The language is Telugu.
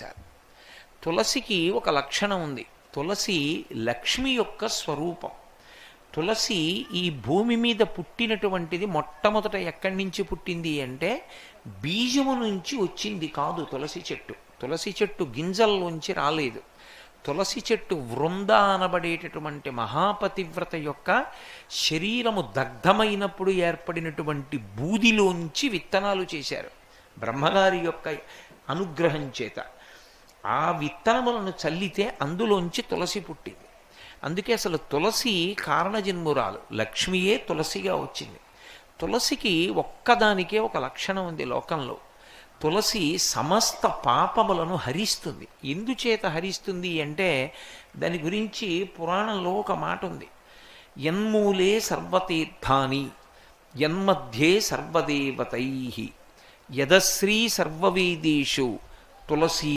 ఆలోచించాలి. తులసికి ఒక లక్షణం ఉంది. తులసి లక్ష్మి యొక్క స్వరూపం. తులసి ఈ భూమి మీద పుట్టినటువంటిది మొట్టమొదట ఎక్కడి నుంచి పుట్టింది అంటే బీజము నుంచి వచ్చింది కాదు తులసి చెట్టు. తులసి చెట్టు గింజల్లోంచి రాలేదు. తులసి చెట్టు వృంద అనబడేటటువంటి మహాపతివ్రత యొక్క శరీరము దగ్ధమైనప్పుడు ఏర్పడినటువంటి బూదిలోంచి విత్తనాలు చేశారు బ్రహ్మగారి యొక్క అనుగ్రహం చేత. ఆ విత్తనములను చల్లితే అందులోంచి తులసి పుట్టింది. అందుకే అసలు తులసి కారణజన్మురాలు, లక్ష్మియే తులసిగా వచ్చింది. తులసికి ఒక్కదానికే ఒక లక్షణం ఉంది లోకంలో. తులసి సమస్త పాపములను హరిస్తుంది. ఎందుచేత హరిస్తుంది అంటే దాని గురించి పురాణంలో ఒక మాట ఉంది. యన్మూలే సర్వతీర్థాని యన్మధ్యే సర్వదేవతై యదశ్రీ సర్వవేదేషు తులసి